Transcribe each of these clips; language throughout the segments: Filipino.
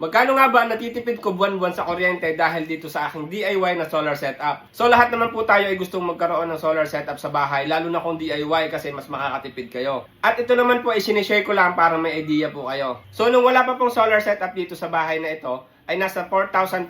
Magkano nga ba natitipid ko buwan-buwan sa kuryente dahil dito sa aking DIY na solar setup? So lahat naman po tayo ay gustong magkaroon ng solar setup sa bahay, lalo na kung DIY kasi mas makakatipid kayo. At ito naman po ay sinishare ko lang para may idea po kayo. So nung wala pa pong solar setup dito sa bahay na ito, ay nasa 4,500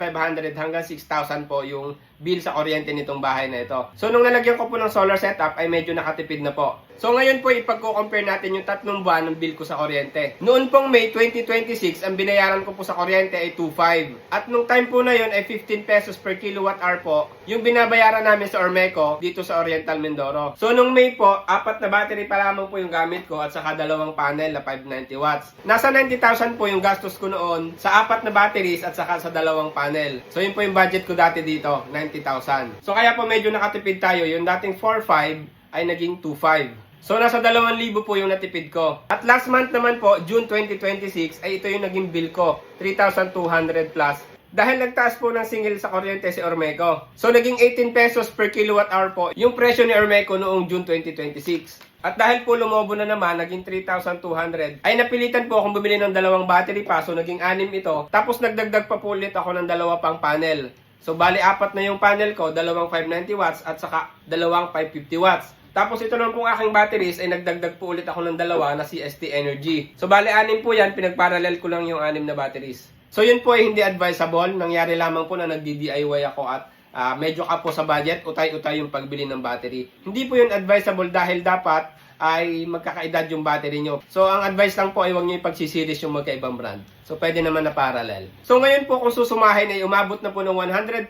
hanggang 6,000 po yung bill sa kuryente nitong bahay na ito. So nung nalagyan ko po ng solar setup ay medyo nakatipid na po. So ngayon po ipagko-compare natin yung 3 buwan ng bill ko sa kuryente. Noon pong May 2026, ang binayaran ko po sa kuryente ay 2,500. At nung time po na yun ay 15 pesos per kilowatt hour po yung binabayaran namin sa Ormeco dito sa Oriental Mindoro. So nung May po, 4 na battery pa lamang po yung gamit ko at saka 2 panel na 590 watts. Nasa 90,000 po yung gastos ko noon sa 4 na batteries at saka sa 2 panel. So yun po yung budget ko dati dito, 90,000. So kaya po medyo nakatipid tayo. Yung dating 4,500 ay naging 2,500. So nasa 2,000 po yung natipid ko. At last month naman po, June 2026, ay ito yung naging bill ko, 3,200 plus. Dahil nagtaas po ng singil sa kuryente si Ormeco. So naging 18 pesos per kilowatt hour po yung presyo ni Ormeco noong June 2026. At dahil po lumobo na naman, naging 3,200, ay napilitan po akong bumili ng 2 battery pa. So naging 6 ito. Tapos nagdagdag pa po ulit ako ng 2 pang panel. So bali 4 na yung panel ko, 2 590 watts at saka 2 550 watts. Tapos ito naman pong aking batteries ay nagdagdag po ulit ako ng 2 na CST Energy. So bali 6 po yan, pinagparallel ko lang yung 6 na batteries. So yun po ay hindi advisable. Nangyari lamang po na nagdi-DIY ako at medyo ka po sa budget, utay-utay yung pagbili ng battery. Hindi po yun advisable dahil dapat ay magkakaedad yung battery nyo. So ang advice lang po ay huwag nyo ipagsisiris yung magkaibang brand. So pwede naman na parallel. So ngayon po kung susumahin ay umabot na po ng 110,000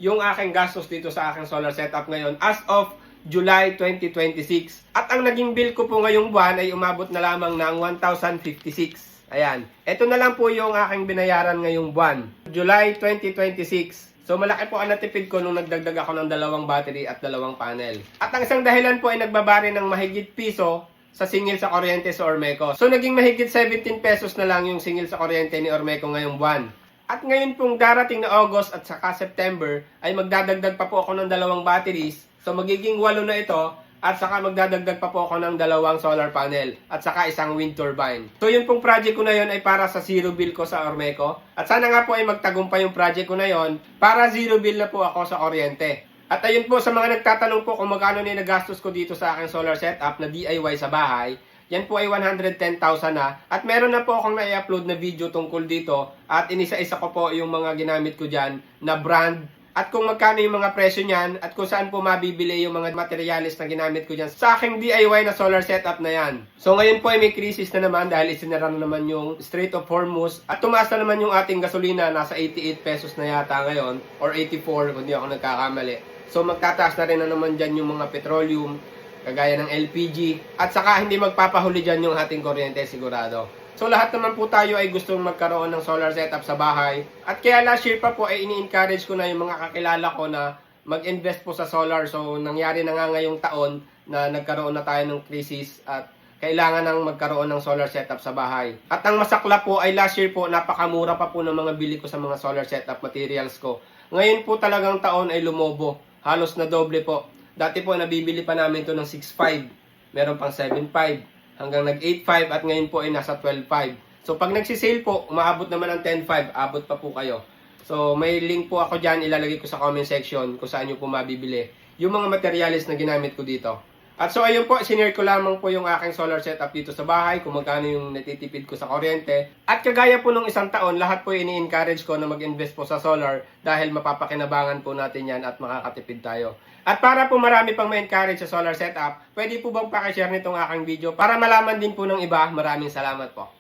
yung aking gastos dito sa aking solar setup ngayon as of July 2026. At ang naging bill ko po ngayong buwan ay umabot na lamang ng 1,056. Ayan. Ito na lang po yung aking binayaran ngayong buwan. July 2026. So malaki po ang natipid ko nung nagdagdag ako ng 2 battery at 2 panel. At ang isang dahilan po ay nagbabari ng mahigit piso sa singil sa kuryente sa Ormeco. So naging mahigit 17 pesos na lang yung singil sa kuryente ni Ormeco ngayong buwan. At ngayon pong darating na August at saka September ay magdadagdag pa po ako ng 2 batteries. So magiging 8 na ito at saka magdadagdag pa po ako ng 2 solar panel at saka 1 wind turbine. So yun pong project ko na yun ay para sa zero bill ko sa Ormeco. At sana nga po ay magtagumpay yung project ko na yun para zero bill na po ako sa kuryente. At ayun po sa mga nagtatanong po kung magkano na nagastos ko dito sa aking solar setup na DIY sa bahay. Yan po ay 110,000 na at meron na po akong na-upload na video tungkol dito at inisa-isa ko po yung mga ginamit ko dyan na brand at kung magkano yung mga presyo niyan at kung saan po mabibili yung mga materialis na ginamit ko dyan sa aking DIY na solar setup na yan. So ngayon po ay may crisis na naman dahil isinara na naman yung Strait of Hormuz at tumaas na naman yung ating gasolina, nasa 88 pesos na yata ngayon or 84 kung di ako nagkakamali. So magtataas na rin na naman dyan yung mga petroleum kagaya ng LPG at saka hindi magpapahuli dyan yung ating kuryente sigurado. So lahat naman po tayo ay gustong magkaroon ng solar setup sa bahay. At kaya last year pa po ay ini-encourage ko na yung mga kakilala ko na mag-invest po sa solar. So nangyari na nga ngayong taon na nagkaroon na tayo ng crisis at kailangan nang magkaroon ng solar setup sa bahay. At ang masakla po ay last year po napakamura pa po ng mga bili ko sa mga solar setup materials ko. Ngayon po talagang taon ay lumobo. Halos na doble po. Dati po nabibili pa namin to ng 6,500. Meron pang 7,500. Hanggang nag-8,500 at ngayon po ay nasa 12,500. So pag nagsisale po, umaabot naman ng 10,500, abot pa po kayo. So may link po ako dyan, ilalagay ko sa comment section kung saan nyo po mabibili yung mga materials na ginamit ko dito. At so ayun po, sinare ko lamang po yung aking solar setup dito sa bahay, kung magkano yung natitipid ko sa kuryente. At kagaya po nung isang taon, lahat po ini-encourage ko na mag-invest po sa solar dahil mapapakinabangan po natin yan at makakatipid tayo. At para po marami pang ma-encourage sa solar setup, pwede po bang pakishare nitong aking video para malaman din po ng iba? Maraming salamat po.